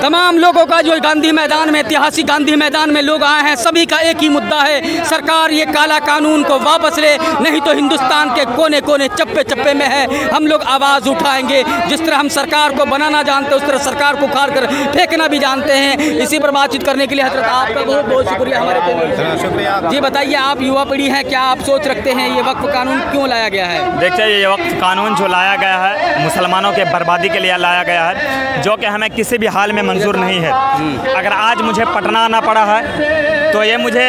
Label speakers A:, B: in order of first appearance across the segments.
A: तमाम लोगों का जो गांधी मैदान में, ऐतिहासिक गांधी मैदान में लोग आए हैं, सभी का एक ही मुद्दा है, सरकार ये काला कानून को वापस ले, नहीं तो हिंदुस्तान के कोने कोने चप्पे चप्पे में है, हम लोग आवाज़ उठाएंगे। जिस तरह हम सरकार को बनाना जानते हैं उस तरह सरकार को उखाड़ कर फेंकना भी जानते हैं। इसी पर बातचीत करने के लिए हजरत आपका बहुत बहुत शुक्रिया हमारे शुक्रिया। जी बताइए, आप युवा पीढ़ी हैं, क्या आप सोच रखते हैं ये वक्फ कानून क्यों लाया गया है?
B: देखिए, ये वक्फ कानून जो लाया गया है मुसलमानों के बर्बादी के लिए लाया गया है, जो कि हमें किसी भी हाल में मंजूर नहीं है। अगर आज मुझे पटना आना पड़ा है तो ये मुझे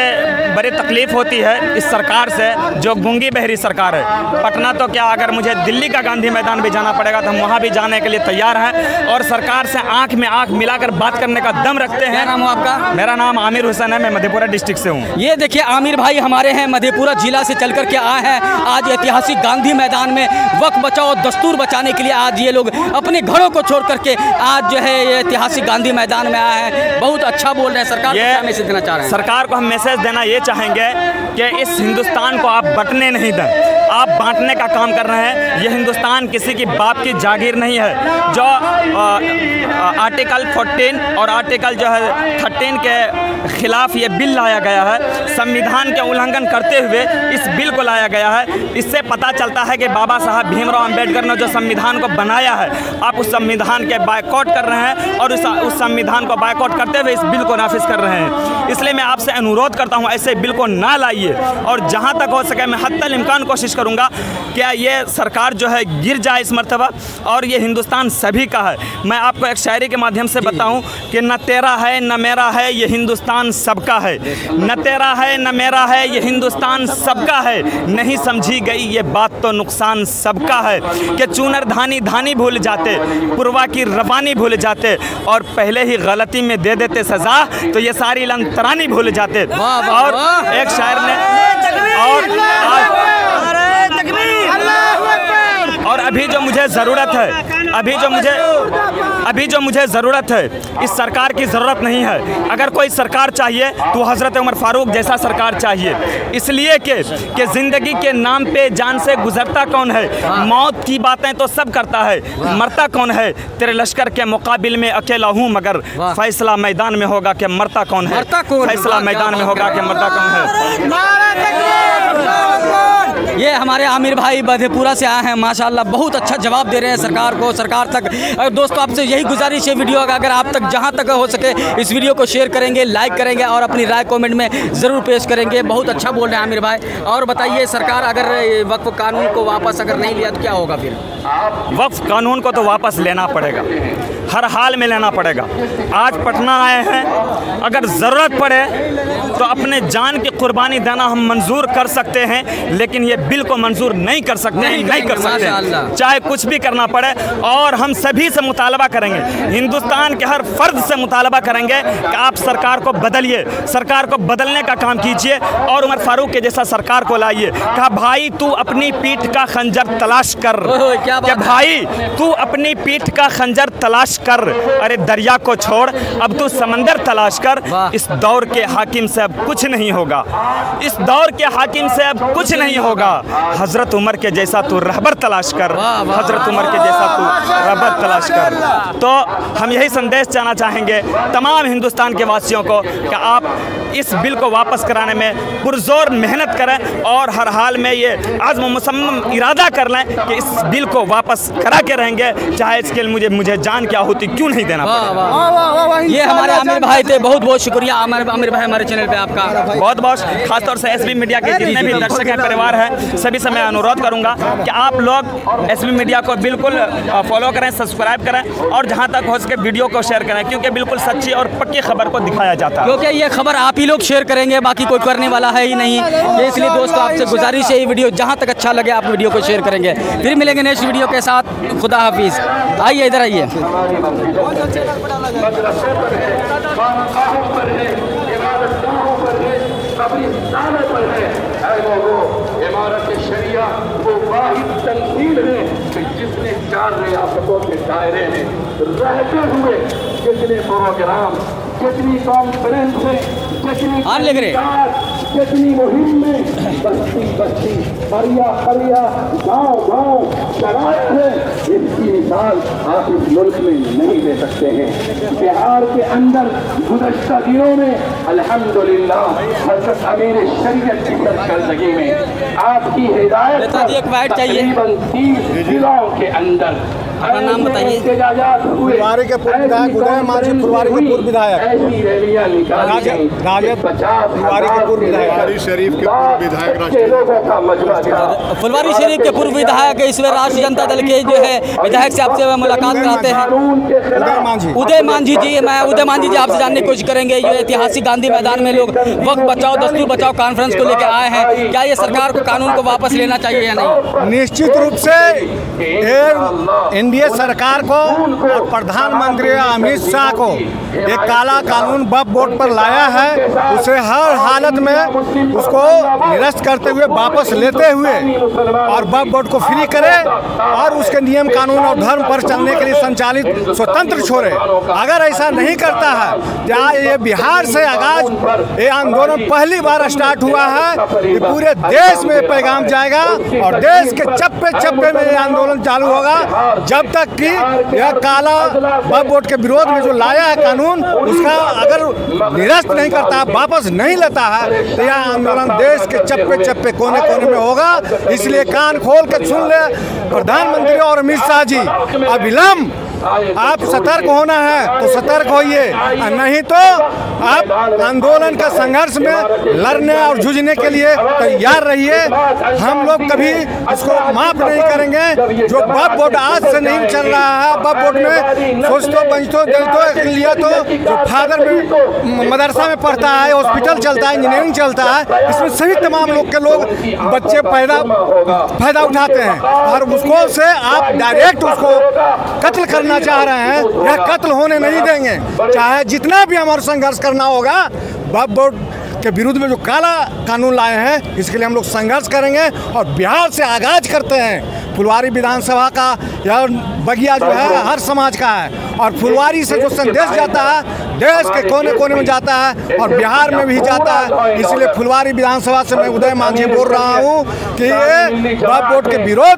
B: बड़ी तकलीफ़ होती है इस सरकार से, जो गूंगी बहरी सरकार है। पटना तो क्या, अगर मुझे दिल्ली का गांधी मैदान भी जाना पड़ेगा तो हम वहाँ भी जाने के लिए तैयार हैं और सरकार से आंख में आंख मिलाकर बात करने का दम रखते हैं।
A: क्या नाम हो आपका?
B: मेरा नाम आमिर हुसैन है, मैं मधेपुरा डिस्ट्रिक्ट से हूँ।
A: ये देखिए आमिर भाई हमारे हैं, मधेपुरा जिला से चल कर के आए हैं। आज ऐतिहासिक गांधी मैदान में वक्फ बचाओ दस्तूर बचाने के लिए आज ये लोग अपने घरों को छोड़ करके आज जो है ये ऐतिहासिक गांधी मैदान में आए हैं। बहुत अच्छा बोल रहे हैं। सरकार को क्या मैसेज देना चाह रहे हैं?
B: सरकार को हम मैसेज देना ये चाहेंगे कि इस हिंदुस्तान को आप बंटने नहीं दें, आप बांटने का काम कर रहे हैं। ये हिंदुस्तान किसी की बाप की जागीर नहीं है। जो आर्टिकल 14 और आर्टिकल जो है 13 के खिलाफ ये बिल लाया गया है, संविधान के उल्लंघन करते हुए इस बिल को लाया गया है। इससे पता चलता है कि बाबा साहब भीमराव अंबेडकर ने जो संविधान को बनाया है, आप उस संविधान के बायकॉट कर रहे हैं और उस संविधान को बायकॉट करते हुए इस बिल को नाफिज कर रहे हैं। इसलिए मैं आपसे अनुरोध करता हूं, ऐसे बिल को ना लाइए और जहां तक हो सके मैं हत्तल इम्कान कोशिश करूंगा क्या ये सरकार जो है गिर जाए इस मर्तबा, और ये हिंदुस्तान सभी का है। मैं आपको एक शायरी के माध्यम से बताऊं कि न तेरा है न मेरा है, ये हिंदुस्तान सबका है। न तेरा है न मेरा है, ये हिंदुस्तान सबका है। नहीं समझी गई ये बात तो नुकसान सबका है कि चूनर धानी धानी भूल जाते, पुरवा की रवानी भूल जाते और पहले ही गलती में दे देते सजा, तो ये सारी लंतरानी भूल जाते। और एक शायर ने और अभी जो मुझे ज़रूरत है, अभी जो मुझे ज़रूरत है, इस सरकार की ज़रूरत नहीं है। अगर कोई सरकार चाहिए तो हज़रत उमर फारूक जैसा सरकार चाहिए। इसलिए कि ज़िंदगी के नाम पे जान से गुजरता कौन है, मौत की बातें तो सब करता है, मरता कौन है। तेरे लश्कर के मुकाबिल में अकेला हूँ, मगर फैसला मैदान में होगा कि मरता कौन है। फैसला मैदान में होगा कि मरता कौन है।
A: ये हमारे आमिर भाई मधेपुरा से आए हैं, माशाल्लाह बहुत अच्छा जवाब दे रहे हैं सरकार को, सरकार तक। और दोस्तों आपसे यही गुजारिश है वीडियो का, अगर आप तक जहां तक हो सके इस वीडियो को शेयर करेंगे, लाइक करेंगे और अपनी राय कमेंट में ज़रूर पेश करेंगे। बहुत अच्छा बोल रहे हैं आमिर भाई। और बताइए, सरकार अगर वक्फ कानून को वापस अगर नहीं लिया तो क्या होगा फिर?
B: वक्फ कानून को तो वापस लेना पड़ेगा, हर हाल में लेना पड़ेगा। आज पटना आए हैं, अगर ज़रूरत पड़े तो अपने जान की कुर्बानी देना हम मंजूर कर सकते हैं, लेकिन ये बिल को मंजूर नहीं कर सकते, नहीं कर सकते, चाहे कुछ भी करना पड़े। और हम सभी से मुतालबा करेंगे, हिंदुस्तान के हर फर्द से मुतालबा करेंगे कि आप सरकार को बदलिए, सरकार को बदलने का काम कीजिए और उमर फारूक के जैसा सरकार को लाइए। कहा भाई तू अपनी पीठ का खंजर तलाश कर, क्या भाई तू अपनी पीठ का खंजर तलाश कर, अरे दरिया को छोड़ अब तू समंदर तलाश कर। इस दौर के हाकिम से अब कुछ नहीं होगा, इस दौर के हाकिम से अब कुछ नहीं होगा। हजरत उमर के जैसा तू रहबर तलाश कर, हजरत उमर के जैसा तू रहबर तलाश कर। तो हम यही संदेश देना चाहेंगे तमाम हिंदुस्तान के वासियों को कि आप इस बिल को वापस कराने में पुरजोर मेहनत करें और हर हाल में ये आज़्म मुसम्मम इरादा कर लें कि इस बिल को वापस करा के रहेंगे, चाहे इसके लिए मुझे जान की आहुति क्यों नहीं देना पड़े।
A: ये हमारे आमिर भाई थे, बहुत बहुत शुक्रिया आमिर भाई हमारे चैनल पे आपका
B: बहुत बहुत। खासतौर से एसबी मीडिया के जितने भी दर्शक हैं, परिवार हैं, सभी से मैं अनुरोध करूंगा कि आप लोग एसबी मीडिया को बिल्कुल फॉलो करें, सब्सक्राइब करें और जहां तक हो सके वीडियो को शेयर करें, क्योंकि बिल्कुल सच्ची और पक्की खबर को दिखाया जाता है।
A: क्योंकि ये खबर आप ही लोग शेयर करेंगे, बाकी कोई करने वाला है ही नहीं। इसलिए दोस्तों आपसे गुजारिश है, ये वीडियो जहाँ तक अच्छा लगे आप वीडियो को शेयर करेंगे। फिर मिलेंगे नेक्स्ट वीडियो के साथ। खुदा हाफिज़। आइए इधर आइए।
C: इमारत शरिया वो वाहिद तंजील है जिसने 4 रियासतों के दायरे में रहते हुए कितने प्रोग्राम, कितनी कॉन्फ्रेंस
A: हाँ लिख रहे
C: कितनी मुहिम में बस्ती बस्ती हरिया हरिया गांव गांव चलाया है, इसकी मिसाल आप इस मुल्क में नहीं ले सकते हैं। बिहार के अंदर गुज़श्ता दिनों में अल्हम्दुलिल्लाह हज़रत अमीर शरीयत की सरकर्दगी में आपकी हिदायत तकरीबन 30 जिलों के अंदर।
A: अपना नाम बताइए।
D: फुलवारी के पूर्व विधायक उदय मांझी, फुलवारी के पूर्व विधायक राजद फुलवारी के पूर्व विधायक
E: शरीफ के पूर्व विधायक
A: फुलवारी शरीफ के पूर्व विधायक इस बार राष्ट्रीय जनता दल के जो है विधायक से आपसे मुलाकात कराते हैं उदय मांझी जी। मैं उदय मांझी जी आपसे जानने की कोशिश करेंगे, ये ऐतिहासिक गांधी मैदान में लोग वक्त बचाओ दस्तूर बचाओ कॉन्फ्रेंस को लेकर आए हैं, क्या ये सरकार को कानून को वापस लेना चाहिए या नहीं?
D: निश्चित रूप से एनडीए सरकार को और प्रधानमंत्री अमित शाह को एक काला कानून वक्फ बोर्ड पर लाया है, उसे हर हालत में उसको निरस्त करते हुए वापस लेते हुए और वक्फ बोर्ड को फ्री करे और उसके नियम कानून और धर्म पर चलने के लिए संचालित स्वतंत्र छोड़े। अगर ऐसा नहीं करता है, क्या ये बिहार से आगाज ये आंदोलन पहली बार स्टार्ट हुआ है, ये पूरे देश में पैगाम जाएगा और देश के चप्पे चप्पे में ये आंदोलन चालू होगा जब तक कि यह काला वक्फ बोर्ड के विरोध में जो लाया है कानून, उसका अगर निरस्त नहीं करता, वापस नहीं लेता है, तो यह आंदोलन देश के चप्पे चप्पे कोने कोने में होगा। इसलिए कान खोल के सुन ले प्रधानमंत्री और अमित शाह जी, अविलंब आप सतर्क होना है तो सतर्क होइए, नहीं तो आप आंदोलन का संघर्ष में लड़ने और जूझने के लिए तैयार रहिए। हम लोग कभी इसको माफ नहीं करेंगे। जो वक्फ बोर्ड आज से नहीं चल रहा है, वक्फ बोर्ड में सोचतो बंचतो दलितों लिए तो जो फादर में मदरसा में पढ़ता है, हॉस्पिटल चलता है, इंजीनियरिंग चलता है, इसमें सभी तमाम लोग के लोग बच्चे फायदा उठाते हैं और उसको से आप डायरेक्ट उसको कत्ल करना चाह रहे हैं। यह कत्ल होने नहीं देंगे, चाहे जितना भी हमारा संघर्ष करना होगा। वक्फ बोर्ड के विरुद्ध में जो काला कानून लाए हैं, इसके लिए हम लोग संघर्ष करेंगे और बिहार से आगाज करते हैं। फुलवारी विधानसभा का यह बगिया जो है हर समाज का है और फुलवारी से जो संदेश जाता है देश के कोने कोने में जाता है और बिहार में भी जाता है। इसलिए फुलवारी विधानसभा से मैं उदय मांझी बोल रहा हूँ कि ये वक्फ बोर्ड के विरोध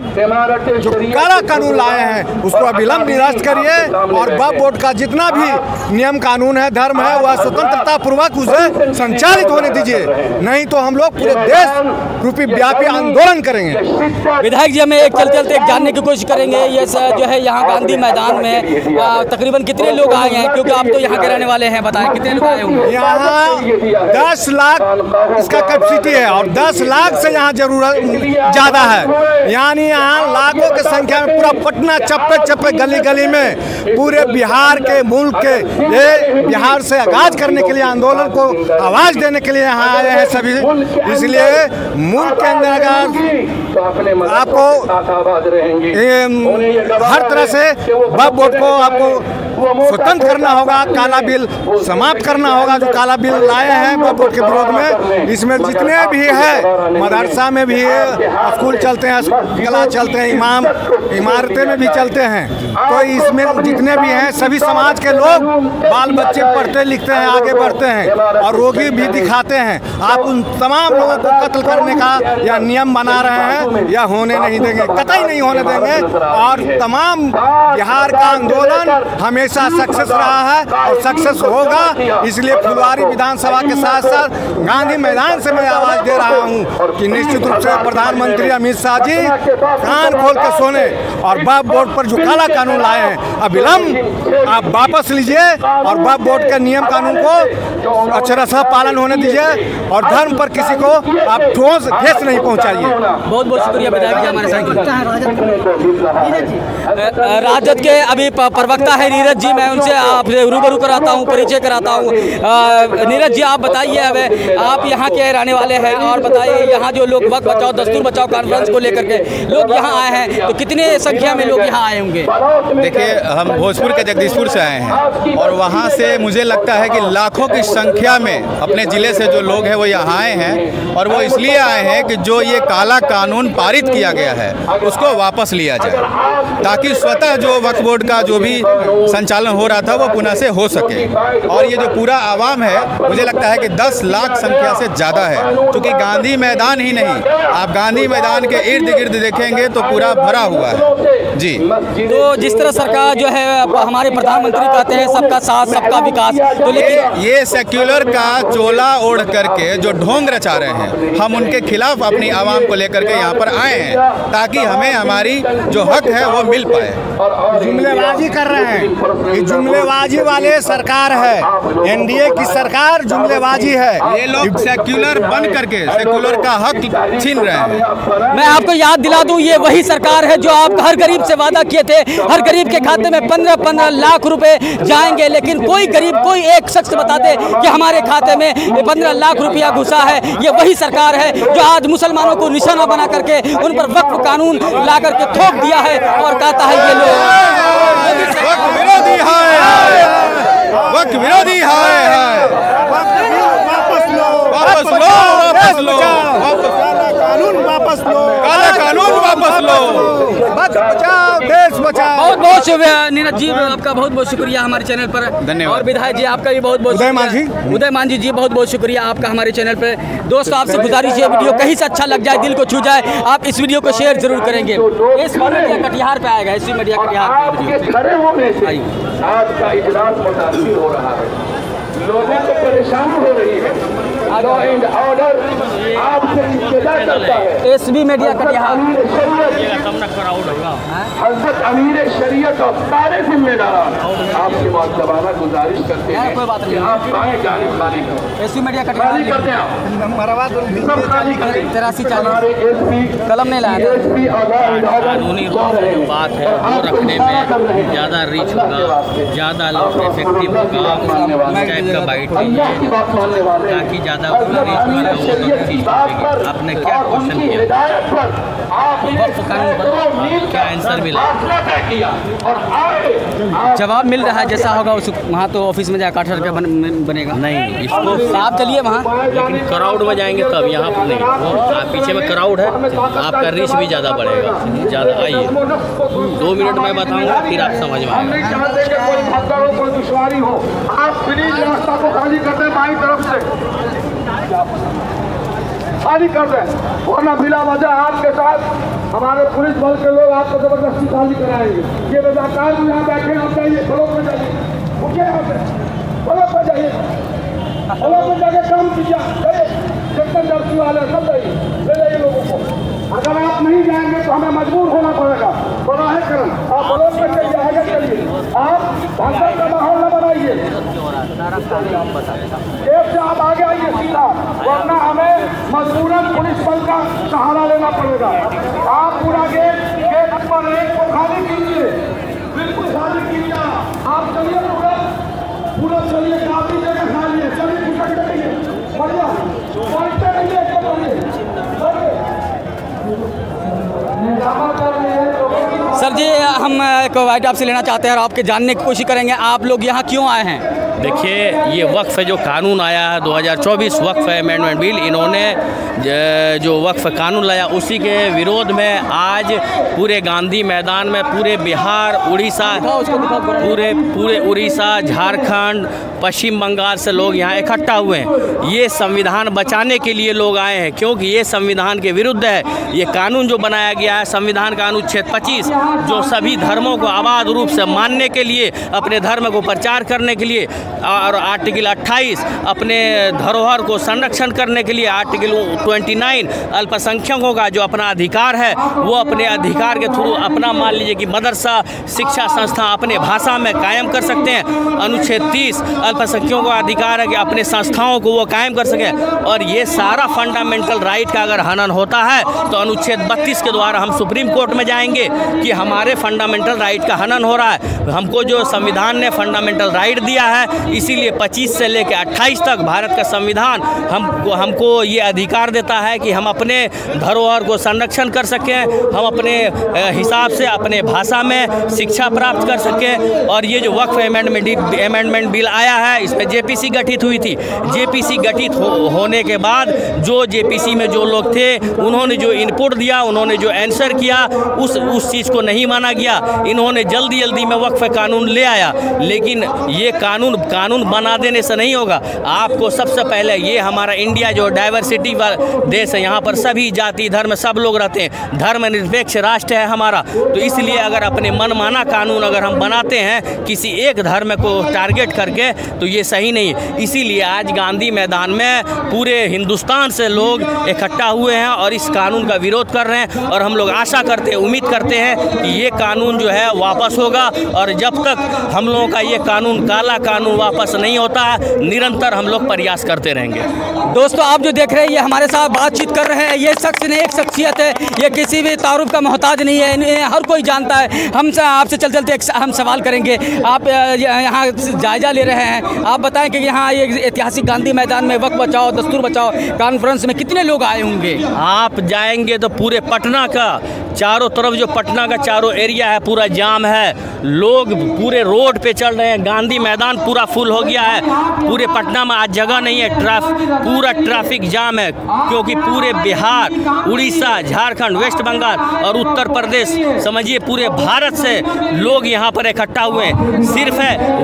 D: जो काला कानून लाए हैं उसको अविलंब निरस्त करिए और वक्फ बोर्ड का जितना भी नियम कानून है, धर्म है, वह स्वतंत्रता पूर्वक उसे संचालित होने दीजिए, नहीं तो हम लोग पूरे देश रूपी व्यापी आंदोलन करेंगे।
A: विधायक जी, हमें एक चलते चलते जानने की कोशिश करेंगे, ये जो है यहाँ गांधी मैदान में तकरीबन कितने लोग आए हैं, क्योंकि आप तो यहाँ के रहने वाले हैं, बताएं कितने लोग आए होंगे?
D: यहाँ 10 लाख इसका कैपेसिटी है और 10 लाख से यहाँ जरूरत ज़्यादा है, यानी यहाँ लाखों की संख्या में पूरा पटना चप्पे चप्पे गली गली में पूरे बिहार के मुल्क के ये बिहार से आगाज करने के लिए आंदोलन को आवाज़ देने के लिए यहाँ आए हैं सभी। इसलिए मुल्क के अंदर अगर आपको हर तरह से वक्फ बोर्ड को आपको स्वतंत्र करना होगा, काला बिल समाप्त करना होगा जो काला बिल लाए हैं वक्फ बोर्ड के विरोध में। इसमें जितने भी है, मदरसा में भी स्कूल चलते हैं, कला चलते हैं, इमारतें में भी चलते हैं, तो इसमें जितने भी हैं सभी समाज के लोग बाल बच्चे पढ़ते लिखते हैं, आगे बढ़ते हैं और रोगी भी दिखाते हैं। आप उन तमाम लोगों को कत्ल करने का या नियम बना रहे हैं या होने नहीं देंगे, कतई नहीं होने देंगे। और तमाम बिहार का आंदोलन हमेशा सक्सेस रहा है और सक्सेस होगा। इसलिए फुलवारी विधानसभा के साथ साथ गांधी मैदान से मैं आवाज़ दे रहा हूं कि निश्चित रूप से प्रधानमंत्री अमित शाह जी कान खोल के सोने और वक्फ बोर्ड पर जो काला कानून लाए हैं अविलंब आप वापस लीजिए और वक्फ बोर्ड के नियम कानून को अक्षरशः पालन होने दीजिए और धर्म पर किसी को आप ठोस ठेस नहीं पहुंचाइए।
A: बहुत बहुत शुक्रिया विधायक जी हमारे साथ। राजद के अभी प्रवक्ता है नीरज जी, मैं उनसे आपसे रूबरू कराता हूँ, परिचय कराता हूँ। नीरज जी, आप बताइए, अब आप यहाँ के रहने वाले हैं और बताइए यहाँ जो लोग वक्त बचाओ दस्तूर बचाओ कॉन्फ्रेंस को लेकर के लोग यहाँ आए हैं, तो कितने संख्या में लोग यहाँ आए होंगे?
E: देखिए, हम भोजपुर के जगदीशपुर से आए हैं और वहाँ से मुझे लगता है कि लाखों की संख्या में अपने ज़िले से जो लोग हैं वो यहाँ आए हैं और वो इसलिए आए हैं कि जो ये काला कानून पारित किया गया है उसको वापस लिया जाए, ताकि स्वतः जो वक्फ बोर्ड का जो भी संचालन हो रहा था वो पुनः से हो सके। और ये जो पूरा आवाम है, मुझे लगता है कि 10 लाख संख्या से ज़्यादा है, क्योंकि गांधी मैदान ही नहीं, आप गांधी मैदान के इर्द गिर्द देखेंगे तो पूरा भरा हुआ है जी।
A: तो जिस तरह सरकार जो है हमारे प्रधानमंत्री कहते हैं सबका साथ सबका विकास, तो लेकिन
E: ये सेक्युलर का चोला ओढ़ करके जो ढोंग रचा रहे हैं, हम उनके खिलाफ अपनी आवाम को लेकर के यहाँ पर आए हैं ताकि हमें हमारी जो हक है वो मिल पाए।
D: जुमलेबाजी कर रहे हैं, ये जुमलेबाजी वाले सरकार है, एनडीए की सरकार जुमलेबाजी है।
E: ये लोग सेक्युलर बन करके सेक्युलर का हक छीन रहे हैं।
A: मैं आपको याद दिला दूं, ये वही सरकार है जो आप हर गरीब से वादा किए थे, हर गरीब के खाते में 15-15 लाख रुपए जाएंगे, लेकिन कोई गरीब, कोई एक शख्स बता दे कि हमारे खाते में 15 लाख रुपया घुसा है। ये वही सरकार है जो आज मुसलमानों को निशाना बना करके उन पर वक्फ कानून ला करके थोप दिया है और कहता है ये लोग
E: वक्फ विरोधी है, वक्फ विरोधी है।
D: वापस लो,
E: वापस लो, वापस लो,
D: काला कानून वापस लो,
E: काला कानून वापस लो,
D: वक्त बचाओ देश बचाओ।
A: बहुत बहुत नीरज जी, आपका बहुत बहुत शुक्रिया हमारे चैनल पर।
E: धन्यवाद।
A: और विधायक जी आपका भी बहुत बहुत
D: उदय मांझी
A: जी बहुत बहुत शुक्रिया आपका हमारे चैनल पर। दोस्तों आपसे गुजारिश है, वीडियो कहीं से अच्छा लग जाए, दिल को छू जाए, आप इस वीडियो को शेयर जरूर करेंगे। इस मीडिया कटिहार पे आएगा, इसी मीडिया कटिहार
C: आपके खड़े होने से आज का इजलास मुतासिर हो रहा है, लोगों को परेशानी हो रही है। लॉ एंड ऑर्डर आपसे इंतजार करता है।
A: SB media Katihar.
C: हज़रत अमीर शरीयत और सारे जिम्मेदार आपसे बात दबाना गुजारिश करते हैं
A: कोई बात नहीं,
C: आप आए जाने खाली करो,
A: एसबी मीडिया
C: खाली
A: कटिहार
C: करते हैं आप सब खाली करें।
A: 8340
C: हमारे एसपी
A: कलम नहीं लाया।
C: एसपी
F: कानूनी रूप से जो बात है वो रखने में ज़्यादा रीच होगा, ज़्यादा इफेक्टिव होगा, उस टाइप का बाइट कीजिए ताकि ज़्यादा उसमें रीच में लोगों तक चीज़ पहुँचेगी। आपने क्या क्वेश्चन किया, वक्फ कानून पर क्या आंसर मिला?
A: जवाब मिल रहा है, जैसा होगा उस वहाँ तो ऑफिस में जाकर का बनेगा।
F: नहीं, इसको
A: आप चलिए वहाँ,
F: लेकिन क्राउड में जाएंगे तब, यहाँ पर नहीं। वो आप पीछे में क्राउड है, आपका रीच भी ज़्यादा बढ़ेगा। ज़्यादा आइए, 2 मिनट में बताऊँगा, फिर आप समझ में आएगा।
C: कोई भगदड़ हो, कोई दुश्वारी हो, आप प्लीज रास्ता को खाली कर दें, बाई तरफ से खाली कर दें, वरना बिला वजह आपके साथ हमारे पुलिस बल के लोग आपको जबरदस्ती खाली कराएंगे। ये रजाकार भी यहाँ बैठे, आप जाइए, ब्लॉक में जाइए, उठिए यहाँ से, ब्लॉक में जाइए, ब्लॉक में जाके काम कीजिए, जाइए, सेक्टर जर्सी वाले सब जाइए, ले जाइए लोगों को। अगर आप नहीं जाएंगे तो हमें मजबूर होना पड़ेगा, बराह करम आप ब्लॉक में चलिए, आगे चलिए, आप भाषण का माहौल न बनाइए, एक से आप आगे आइए सीधा, वरना हमें मजबूरन पुलिस बल का सहारा लेना पड़ेगा। आप पूरा गेट नंबर 1 को खाली कीजिए, बिल्कुल खाली कीजिए, आप चलिए पूरा चलिए, काफी जगह खाली है, चलिए टिकट करिए, बढ़िया पहुंचते रहिए,
A: सर जी हम एक वाइट आपसे लेना चाहते हैं और आपके जानने की कोशिश करेंगे, आप लोग यहाँ क्यों आए हैं?
F: देखिए, ये वक्फ जो कानून आया है 2024 वक्फ अमेंडमेंट बिल, इन्होंने जो वक्फ कानून लाया उसी के विरोध में आज पूरे गांधी मैदान में पूरे बिहार, उड़ीसा, पूरे उड़ीसा, झारखंड, पश्चिम बंगाल से लोग यहाँ इकट्ठा हुए हैं। ये संविधान बचाने के लिए लोग आए हैं, क्योंकि ये संविधान के विरुद्ध है। ये कानून जो बनाया गया है, संविधान का अनुच्छेद 25, जो सभी धर्मों को अबाध रूप से मानने के लिए, अपने धर्म को प्रचार करने के लिए, और आर्टिकल 28 अपने धरोहर को संरक्षण करने के लिए, आर्टिकल 29 अल्पसंख्यकों का जो अपना अधिकार है वो अपने अधिकार के थ्रू अपना, मान लीजिए कि मदरसा शिक्षा संस्था अपने भाषा में कायम कर सकते हैं। अनुच्छेद 30 अल्पसंख्यकों का अधिकार है कि अपने संस्थाओं को वो कायम कर सकें। और ये सारा फंडामेंटल राइट का अगर हनन होता है तो अनुच्छेद 32 के द्वारा हम सुप्रीम कोर्ट में जाएंगे कि हमारे फंडामेंटल राइट का हनन हो रहा है। हमको जो संविधान ने फंडामेंटल राइट दिया है इसीलिए 25 से लेकर 28 तक भारत का संविधान हमको ये अधिकार देता है कि हम अपने धरोहर को संरक्षण कर सकें, हम अपने हिसाब से अपने भाषा में शिक्षा प्राप्त कर सकें। और ये जो वक्फ अमेंडमेंट बिल आया है, इस पर जेपीसी गठित हुई थी। जेपीसी गठित होने के बाद जो जेपीसी में जो लोग थे उन्होंने जो इनपुट दिया, उन्होंने जो आंसर किया, उस चीज़ को नहीं माना गया। इन्होंने जल्दी में वक्फ कानून ले आया, लेकिन ये कानून बना देने से नहीं होगा। आपको सबसे पहले, ये हमारा इंडिया जो डाइवर्सिटी देश है, यहाँ पर सभी जाति धर्म सब लोग रहते हैं, धर्मनिरपेक्ष राष्ट्र है हमारा। तो इसलिए अगर अपने मनमाना कानून अगर हम बनाते हैं किसी एक धर्म को टारगेट करके, तो ये सही नहीं है। इसीलिए आज गांधी मैदान में पूरे हिंदुस्तान से लोग इकट्ठा हुए हैं और इस कानून का विरोध कर रहे हैं। और हम लोग आशा करते हैं, उम्मीद करते हैं कि ये कानून जो है वापस होगा। और जब तक हम लोगों का ये कानून, काला कानून वापस नहीं होता है, निरंतर हम लोग प्रयास करते रहेंगे।
A: दोस्तों, आप जो देख रहे हैं ये हमारे साथ बातचीत कर रहे हैं। ये शख्स ने एक शख्सियत है, ये किसी भी तारुफ का मोहताज नहीं है, इन्हें हर कोई जानता है। हम आपसे चलते हम सवाल करेंगे। आप यहाँ जायजा ले रहे हैं, आप बताएं कि यहाँ ये ऐतिहासिक गांधी मैदान में वक्फ बचाओ दस्तूर बचाओ कॉन्फ्रेंस में कितने लोग आए होंगे?
F: आप जाएंगे तो पूरे पटना का चारों तरफ, जो पटना का चारों एरिया है पूरा जाम है, लोग पूरे रोड पे चल रहे हैं। गांधी मैदान पूरा फुल हो गया है, पूरे पटना में आज जगह नहीं है, पूरा ट्रैफिक जाम है। क्योंकि पूरे बिहार, उड़ीसा, झारखंड, वेस्ट बंगाल और उत्तर प्रदेश, समझिए पूरे भारत से लोग यहाँ पर इकट्ठा हुए हैं। सिर्फ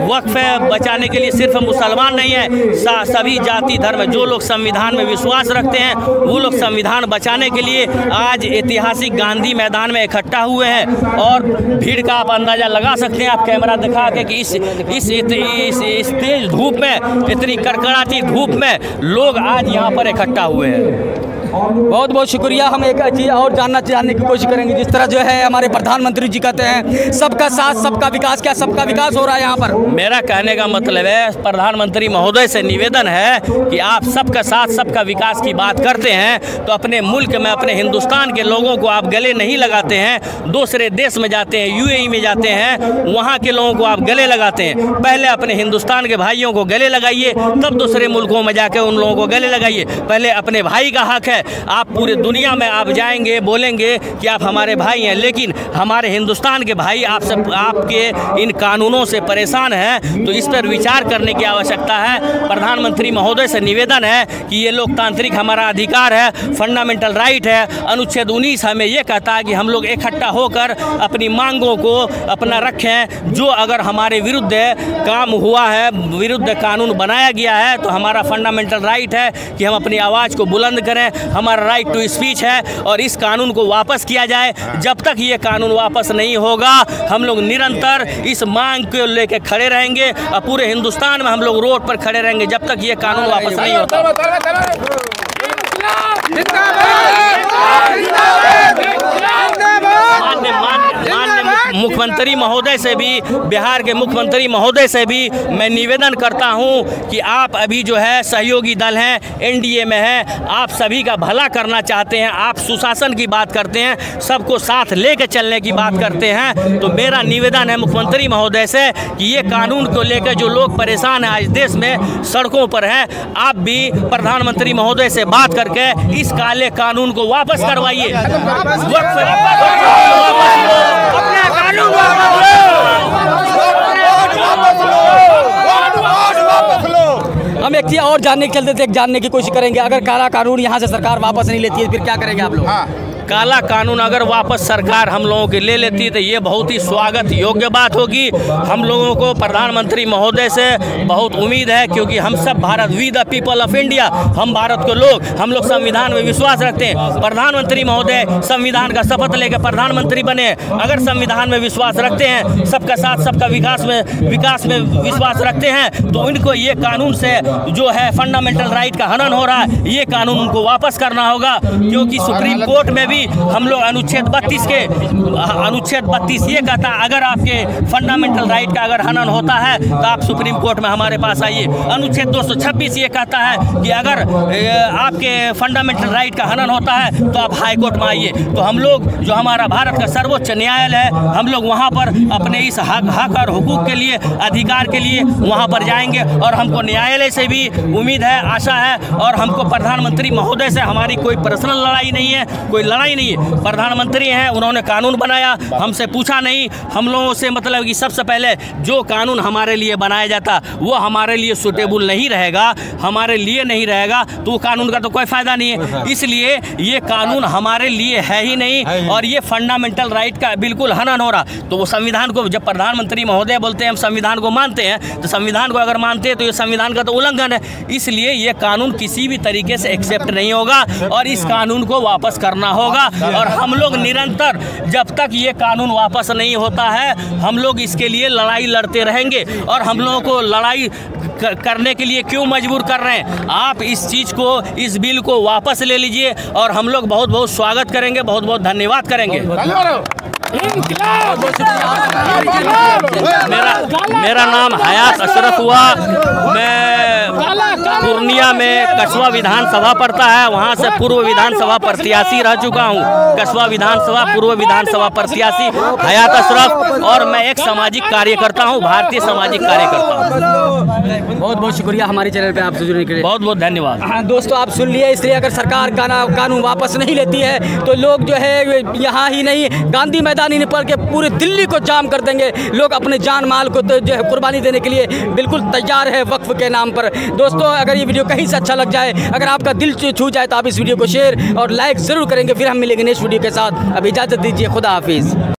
F: वक्फ बचाने के लिए सिर्फ मुसलमान नहीं है, सभी जाति धर्म, जो लोग संविधान में विश्वास रखते हैं वो लोग संविधान बचाने के लिए आज ऐतिहासिक गांधी मैदान में इकट्ठा हुए हैं। और भीड़ का आप अंदाजा लगा सकते हैं, आप कैमरा दिखा के कि इस तेज धूप में, इतनी कड़कड़ाती धूप में लोग आज यहाँ पर इकट्ठा हुए हैं।
A: बहुत बहुत शुक्रिया। हम एक चीज़ और जानने की कोशिश करेंगे। जिस तरह जो है हमारे प्रधानमंत्री जी कहते हैं सबका साथ सबका विकास, क्या सबका विकास हो रहा है यहाँ पर?
F: मेरा कहने का मतलब है, प्रधानमंत्री महोदय से निवेदन है कि आप सबका साथ सबका विकास की बात करते हैं तो अपने मुल्क में, अपने हिंदुस्तान के लोगों को आप गले नहीं लगाते हैं। दूसरे देश में जाते हैं, यूएई में जाते हैं, वहाँ के लोगों को आप गले लगाते हैं। पहले अपने हिंदुस्तान के भाइयों को गले लगाइए, तब दूसरे मुल्कों में जाकर उन लोगों को गले लगाइए। पहले अपने भाई का हक है। आप पूरे दुनिया में आप जाएंगे, बोलेंगे कि आप हमारे भाई हैं, लेकिन हमारे हिंदुस्तान के भाई आपके इन कानूनों से परेशान हैं। तो इस पर विचार करने की आवश्यकता है। प्रधानमंत्री महोदय से निवेदन है कि ये लोकतांत्रिक हमारा अधिकार है, फंडामेंटल राइट है। अनुच्छेद 19 हमें ये कहता है कि हम लोग इकट्ठा होकर अपनी मांगों को अपना रखें। जो अगर हमारे विरुद्ध काम हुआ है, विरुद्ध कानून बनाया गया है, तो हमारा फंडामेंटल राइट है कि हम अपनी आवाज़ को बुलंद करें। हमारा राइट टू स्पीच है और इस कानून को वापस किया जाए। जब तक ये कानून वापस नहीं होगा, हम लोग निरंतर इस मांग को लेकर खड़े रहेंगे और पूरे हिंदुस्तान में हम लोग रोड पर खड़े रहेंगे जब तक ये कानून वापस नहीं होता। मुख्यमंत्री महोदय से भी, बिहार के मुख्यमंत्री महोदय से भी मैं निवेदन करता हूं कि आप अभी जो है सहयोगी दल हैं, एनडीए में हैं, आप सभी का भला करना चाहते हैं, आप सुशासन की बात करते हैं, सबको साथ लेकर चलने की बात करते हैं। तो मेरा निवेदन है मुख्यमंत्री महोदय से कि ये कानून को लेकर जो लोग परेशान हैं आज देश में, सड़कों पर हैं, आप भी प्रधानमंत्री महोदय से बात करके इस काले कानून को वापस करवाइए।
A: हम एक चीज़ और जानने की कोशिश करेंगे। अगर काला कानून यहाँ से सरकार वापस नहीं लेती है फिर क्या करेंगे आप लोग?
F: काला कानून अगर वापस सरकार हम लोगों के ले लेती तो ये बहुत ही स्वागत योग्य बात होगी। हम लोगों को प्रधानमंत्री महोदय से बहुत उम्मीद है, क्योंकि हम सब Bharat, we the people of India, हम भारत के लोग, हम लोग संविधान में विश्वास रखते हैं। प्रधानमंत्री महोदय संविधान का शपथ लेकर प्रधानमंत्री बने। अगर संविधान में विश्वास रखते हैं, सबका साथ सबका विकास में विश्वास रखते हैं, तो इनको ये कानून से जो है फंडामेंटल राइट का हनन हो रहा है, ये कानून उनको वापस करना होगा। क्योंकि सुप्रीम कोर्ट में भी भी हम लोग अनुच्छेद 32 ये कहता है अगर आपके फंडामेंटल राइट का अगर हनन होता है तो आप सुप्रीम कोर्ट में हमारे पास आइए। अनुच्छेद 226 ये कहता है कि अगर आपके फंडामेंटल राइट का हनन होता है तो आप हाई कोर्ट में आइए। तो हम लोग जो हमारा भारत का सर्वोच्च न्यायालय है, हम लोग वहाँ पर अपने इस हक और हुकूक के लिए, अधिकार के लिए वहाँ पर जाएंगे। और हमको न्यायालय से भी उम्मीद है, आशा है, और हमको प्रधानमंत्री महोदय से हमारी कोई पर्सनल लड़ाई नहीं है, कोई लड़ाई नहीं है। प्रधानमंत्री हैं, उन्होंने कानून बनाया, हमसे पूछा नहीं। हम लोगों से मतलब कि सबसे पहले जो कानून हमारे लिए बनाया जाता वो हमारे लिए सूटेबल नहीं रहेगा, हमारे लिए नहीं रहेगा, तो वो कानून का तो कोई फ़ायदा नहीं है। इसलिए ये कानून हमारे लिए है ही नहीं, और ये फंडामेंटल राइट का बिल्कुल हनन हो रहा। तो वो संविधान को, जब प्रधानमंत्री महोदय बोलते हैं हम संविधान को मानते हैं, तो संविधान को अगर मानते हैं तो ये संविधान का तो उल्लंघन है। इसलिए ये कानून किसी भी तरीके से एक्सेप्ट नहीं होगा और इस कानून को वापस करना होगा। और हम लोग निरंतर, जब तक ये कानून वापस नहीं होता है, हम लोग इसके लिए लड़ाई लड़ते रहेंगे। और हम लोगों को लड़ाई करने के लिए क्यों मजबूर कर रहे हैं? आप इस चीज़ को, इस बिल को वापस ले लीजिए और हम लोग बहुत बहुत स्वागत करेंगे, बहुत बहुत धन्यवाद करेंगे। मेरा नाम हयात अशरफ हुआ। मैं पूर्णिया में कस्बा विधानसभा पड़ता है, वहाँ से पूर्व विधानसभा प्रत्याशी रह चुका हूँ। कस्बा विधानसभा पूर्व विधानसभा प्रत्याशी हयात अशरफ, और मैं एक सामाजिक कार्यकर्ता हूँ, भारतीय सामाजिक कार्यकर्ता हूँ।
A: बहुत बहुत शुक्रिया हमारे चैनल पे आपसे जुड़ने के लिए।
F: बहुत बहुत धन्यवाद।
A: हाँ दोस्तों, आप सुन लिए। इसलिए अगर सरकार कानून वापस नहीं लेती है तो लोग जो है यहाँ ही नहीं, गांधी मैदान ही नहीं पड़ के पूरे दिल्ली को जाम कर देंगे। लोग अपने जान माल को तो जो है कुर्बानी देने के लिए बिल्कुल तैयार है वक्फ के नाम पर। दोस्तों, अगर ये वीडियो कहीं से अच्छा लग जाए, अगर आपका दिल छू जाए, तो आप इस वीडियो को शेयर और लाइक ज़रूर करेंगे। फिर हम मिलेंगे नेक्स्ट वीडियो के साथ। अब इजाज़त दीजिए, खुदा हाफिज़।